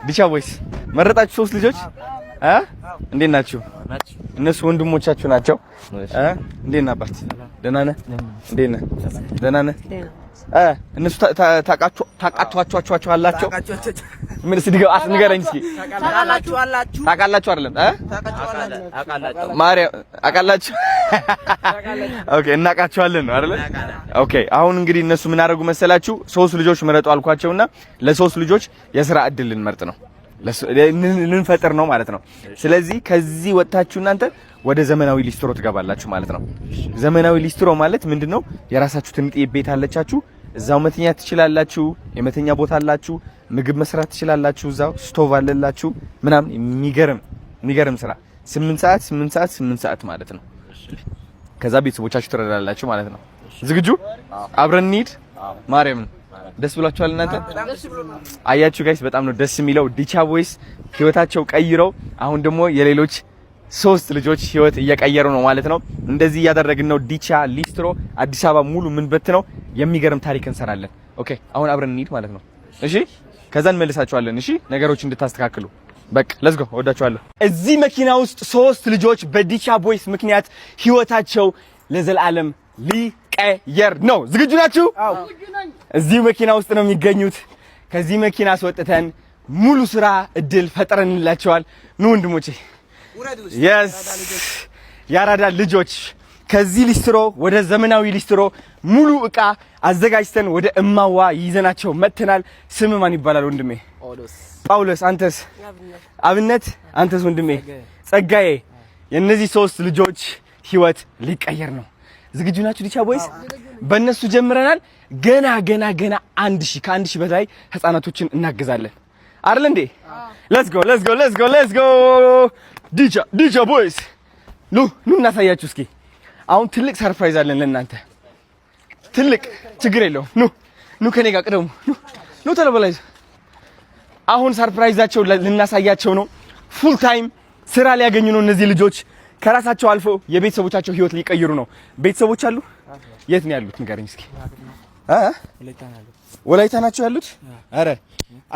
ዲቻ ቦይስ መረጣችሁ ሶስት ልጆች እንዴት ናችሁ? እነሱ ወንድሞቻችሁ ናቸው። እንዴት ነህ አባት? ደህና ነህ? እንዴት ነህ? ደህና ነህ? እነሱ ታቃቷቸው አላቸው። ምን ስድገው አስንገረኝ እስኪ። ታቃላችሁ አይደለም? ማርያም አቃላችሁ? ኦኬ እናቃቸዋለን ነው አይደል? ኦኬ አሁን እንግዲህ እነሱ ምን አደረጉ መሰላችሁ? ሶስት ልጆች መረጡ አልኳቸውና ለሶስት ልጆች የሥራ እድል ልንመርጥ ነው ልንፈጥር ነው ማለት ነው። ስለዚህ ከዚህ ወጣችሁ እናንተ ወደ ዘመናዊ ሊስትሮ ትገባላችሁ ማለት ነው። ዘመናዊ ሊስትሮ ማለት ምንድነው? የራሳችሁ ትንጥዬ ቤት አለቻችሁ፣ እዛው መተኛት ትችላላችሁ። የመተኛ ቦታ አላችሁ፣ ምግብ መስራት ትችላላችሁ፣ እዛው ስቶቭ አለላችሁ ምናምን። የሚገርም ስራ 8 ሰዓት ማለት ነው። ከዛ ቤተሰቦቻችሁ ትረዳላችሁ ማለት ነው። ዝግጁ? አብረን እንሂድ። ማርያም ደስ ብሏችኋል እናንተ? አያችሁ ጋይስ በጣም ነው ደስ የሚለው። ዲቻ ቦይስ ህይወታቸው ቀይረው አሁን ደግሞ የሌሎች ሶስት ልጆች ህይወት እየቀየሩ ነው ማለት ነው። እንደዚህ እያደረግን ነው። ዲቻ ሊስትሮ አዲስ አበባ ሙሉ ምን በት ነው የሚገርም ታሪክ እንሰራለን። ኦኬ አሁን አብረን እንሂድ ማለት ነው። እሺ ከዛ እንመልሳችኋለን። እሺ ነገሮች እንድታስተካክሉ በቃ ሌትስ ጎ። ወዳችኋለሁ። እዚህ መኪና ውስጥ ሶስት ልጆች በዲቻ ቦይስ ምክንያት ህይወታቸው ለዘላለም ሊቀየር ነው። ዝግጁ ናችሁ? አዎ። እዚህ መኪና ውስጥ ነው የሚገኙት። ከዚህ መኪና አስወጥተን ሙሉ ስራ እድል ፈጥረንላቸዋል። ኑ ወንድሞቼ፣ የስ ያራዳ ልጆች ከዚህ ሊስትሮ ወደ ዘመናዊ ሊስትሮ ሙሉ እቃ አዘጋጅተን ወደ እማዋ ይዘናቸው መጥተናል። ስም ማን ይባላል ወንድሜ? ጳውሎስ። አንተስ? አብነት። አንተስ ወንድሜ? ጸጋዬ። የነዚህ ሶስት ልጆች ህይወት ሊቀየር ነው። ዝግጁ ናችሁ ዲቻ ቦይስ? በእነሱ ጀምረናል። ገና 1000 በላይ ህፃናቶችን እናገዛለን አይደል እንዴ? ሌትስ ጎ ዲቻ ቦይስ ኑ እናሳያችሁ እስኪ። አሁን ትልቅ ሰርፕራይዝ አለን ለእናንተ። ትልቅ ችግር የለውም። ኑ ከኔ ጋር ቅደሙ። ኑ ቶሎ በላይ። አሁን ሰርፕራይዛቸው ልናሳያቸው ነው። ፉል ታይም ስራ ሊያገኙ ነው እነዚህ ልጆች። ከራሳቸው አልፎ የቤተሰቦቻቸው ህይወት ሊቀይሩ ነው። ቤተሰቦች አሉ? የት ነው ያሉት? ንገረኝ እስኪ። ወላይታ ናቸው ያሉት? አረ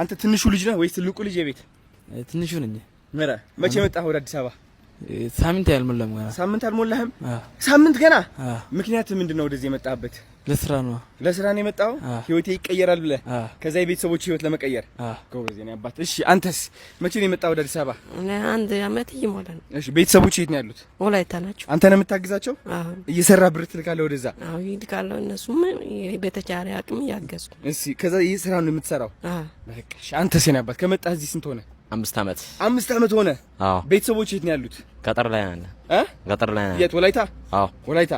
አንተ ትንሹ ልጅ ነህ ወይስ ትልቁ ልጅ የቤት? ትንሹ ነኝ። መቼ መጣህ ወደ አዲስ አበባ? ሳምንት ያልሞላም ገና። ሳምንት አልሞላህም? ሳምንት ገና። ምክንያት ምንድነው ወደዚህ የመጣህበት? ለስራ ነው። ለስራ ነው የመጣው? ህይወቴ ይቀየራል ብለህ ከዛ የቤተሰቦች ህይወት ለመቀየር። ጎበዝ የኔ አባት። እሺ አንተስ መቼ ነው የመጣው ወደ አዲስ አበባ? እኔ አንድ አመት ይሞላል። እሺ ቤተሰቦች የት ነው ያሉት? ወላይታ ናቸው። አንተ ነው የምታግዛቸው? እየሰራ ብር ትልካለህ ወደዛ? አዎ ይልካለሁ። እነሱም በተቻለ አቅም ያገዝኩ። እሺ ከዛ ይሄ ስራ ነው የምትሰራው? በቃ እሺ አንተስ የኔ አባት ከመጣህ እዚህ ስንት ሆነ? 5 አመት። 5 አመት ሆነ? አዎ። ቤተሰቦች የት ነው ያሉት? ገጠር ላይ ነን። ገጠር ላይ ነን። የት? ወላይታ? አዎ ወላይታ።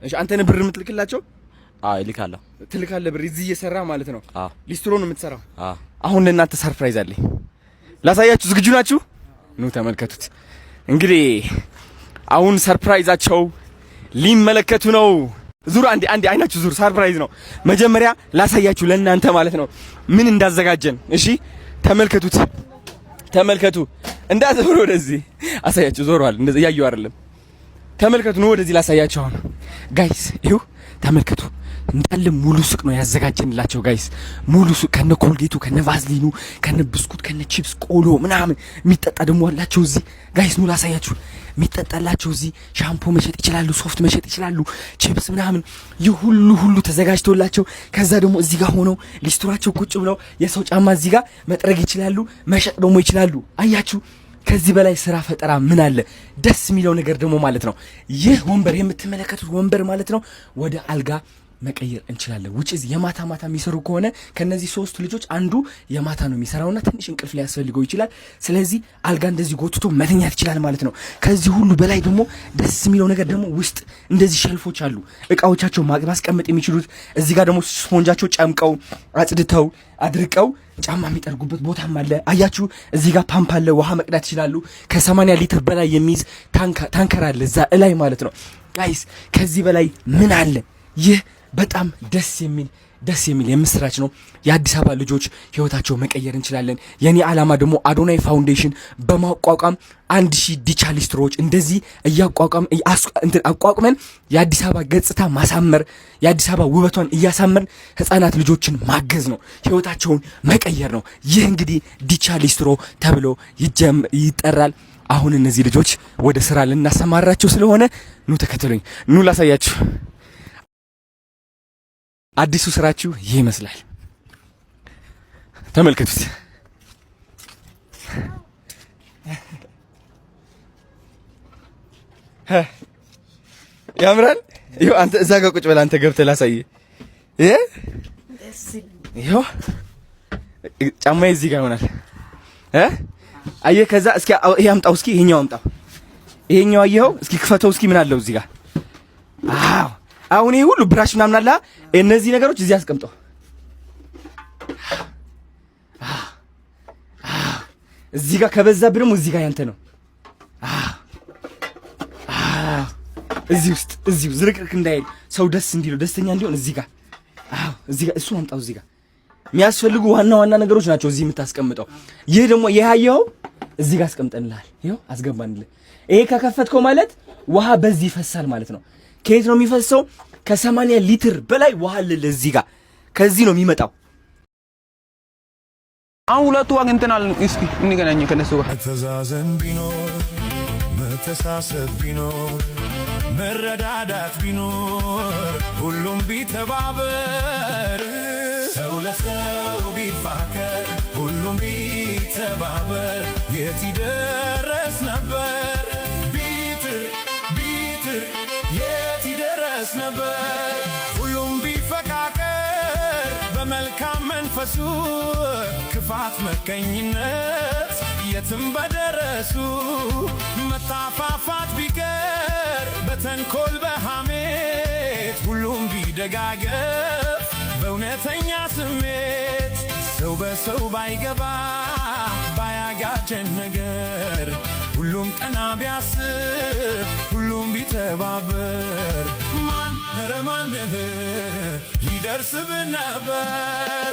እሺ አንተ ነህ ብር የምትልክላቸው? አዎ ይልካለሁ። ትልካለህ ብር እዚህ እየሰራ ማለት ነው? አዎ። ሊስትሮ ነው የምትሰራው? አዎ። አሁን ለእናንተ ሰርፕራይዝ አለኝ ላሳያችሁ። ዝግጁ ናችሁ? ኑ ተመልከቱት። እንግዲህ አሁን ሰርፕራይዛቸው ሊመለከቱ ነው። ዙር አንዴ አይናችሁ ዙር። ሰርፕራይዝ ነው። መጀመሪያ ላሳያችሁ ለእናንተ ማለት ነው ምን እንዳዘጋጀን። እሺ ተመልከቱ። እንዳትዞሩ ወደዚህ አሳያችሁ። ዞሯል። እንደዚህ ያዩ አይደለም። ተመልከቱ ነው ወደዚህ ላሳያችሁ። አሁን ጋይስ ይሁ ተመልከቱ። እንዳለ ሙሉ ሱቅ ነው ያዘጋጀንላቸው ጋይስ። ሙሉ ሱቅ ከነ ኮልጌቱ፣ ከነ ቫዝሊኑ፣ ከነ ብስኩት፣ ከነ ቺፕስ፣ ቆሎ ምናምን። የሚጠጣ ደግሞ አላቸው እዚህ ጋይስ። ኑ ላሳያችሁ። የሚጠጣላቸው እዚህ ሻምፖ መሸጥ ይችላሉ፣ ሶፍት መሸጥ ይችላሉ፣ ቺፕስ ምናምን። ይህ ሁሉ ተዘጋጅቶላቸው ከዛ ደግሞ እዚህ ጋር ሆነው ሊስትሯቸው ቁጭ ብለው የሰው ጫማ እዚህ ጋር መጥረግ ይችላሉ፣ መሸጥ ደግሞ ይችላሉ። አያችሁ ከዚህ በላይ ስራ ፈጠራ ምን አለ? ደስ የሚለው ነገር ደግሞ ማለት ነው ይህ ወንበር የምትመለከቱት ወንበር ማለት ነው ወደ አልጋ መቀየር እንችላለን። which is የማታ የሚሰሩ ከሆነ ከነዚህ ሶስት ልጆች አንዱ የማታ ነው የሚሰራውና ትንሽ እንቅልፍ ሊያስፈልገው ይችላል። ስለዚህ አልጋ እንደዚህ ጎትቶ መተኛት ይችላል ማለት ነው። ከዚህ ሁሉ በላይ ደግሞ ደስ የሚለው ነገር ደግሞ ውስጥ እንደዚህ ሸልፎች አሉ፣ እቃዎቻቸው ማስቀመጥ የሚችሉት። እዚህ ጋር ደግሞ ስፖንጃቸው ጨምቀው አጽድተው አድርቀው ጫማ የሚጠርጉበት ቦታም አለ። አያችሁ እዚህ ጋር ፓምፕ አለ፣ ውሃ መቅዳት ይችላሉ። ከ80 ሊትር በላይ የሚይዝ ታንከር አለ እዛ ላይ ማለት ነው። ጋይስ ከዚህ በላይ ምን አለ? ይህ በጣም ደስ የሚል ደስ የሚል የምስራች ነው። የአዲስ አበባ ልጆች ህይወታቸው መቀየር እንችላለን። የኔ ዓላማ ደግሞ አዶናይ ፋውንዴሽን በማቋቋም 1000 ዲቻ ሊስትሮዎች እንደዚህ አቋቁመን የአዲስ አበባ ገጽታ ማሳመር፣ የአዲስ አበባ ውበቷን እያሳመርን ህፃናት ልጆችን ማገዝ ነው፣ ህይወታቸውን መቀየር ነው። ይህ እንግዲህ ዲቻ ሊስትሮ ተብሎ ይጠራል። አሁን እነዚህ ልጆች ወደ ስራ ልናሰማራቸው ስለሆነ ኑ ተከተሉኝ፣ ኑ ላሳያችሁ። አዲሱ ስራችሁ ይህ ይመስላል። ተመልከቱት። ያምራል። ይኸው አንተ እዛ ጋር ቁጭ በል፣ አንተ ገብተህ ላሳይህ። ይኸው ጫማዬ እዚህ ጋር ይሆናል። አየህ፣ ከዛ እስኪ ይሄ አምጣው፣ እስኪ ይሄኛው አምጣው። ይሄኛው አየኸው? እስኪ ክፈተው፣ እስኪ ምን አለው እዚህ ጋር? አዎ፣ አሁን ይሄ ሁሉ ብራሽ ምናምን አለ። እነዚህ ነገሮች እዚህ አስቀምጠው። እዚህ ጋር ከበዛብህ ደግሞ እዚህ ጋር ያንተ ነው። እዚህ ውስጥ እዚሁ ዝርቅርቅ እንዳይል ሰው ደስ እንዲለው ደስተኛ እንዲሆን እዚህ ጋር እዚህ ጋር እሱ አምጣው። እዚህ ጋር የሚያስፈልጉ ዋና ዋና ነገሮች ናቸው እዚህ የምታስቀምጠው። ይህ ደግሞ ይሄው እዚህ ጋር አስቀምጠንልሃል። ይሄው አስገባንልህ። ይሄ ከከፈትከው ማለት ውሃ በዚህ ይፈሳል ማለት ነው። ከየት ነው የሚፈሰው? ከ80 ሊትር በላይ ውሃ አለ እዚህ ጋር። ከዚህ ነው የሚመጣው። አሁን ሁለቱ አግኝተናል። እስኪ እንገናኝ ከነሱ ጋር። መተዛዘን ቢኖር መተሳሰብ ቢኖር መረዳዳት ቢኖር ሁሉም ቢተባበር ሰው ለሰው ቢፋቀር ሁሉም ቢተባበር የት ይደረስ ነበር? ቢጥር የት ይደረስ ነበር? ሁሉም ቢፈቃቀር በመልካም መንፈሱ ክፋት መቀኝነት የትም በደረሱ መታፋፋት ቢቀር በተንኮል በሐሜት ሁሉም ቢደጋገፍ በእውነተኛ ስሜት ሰው በሰው ባይገባ ባያጋጨን ነገር ሁሉም ቀና ቢያስብ ሁሉም ቢተባበር ማን ኧረ ማን ሊደርስብን ነበር?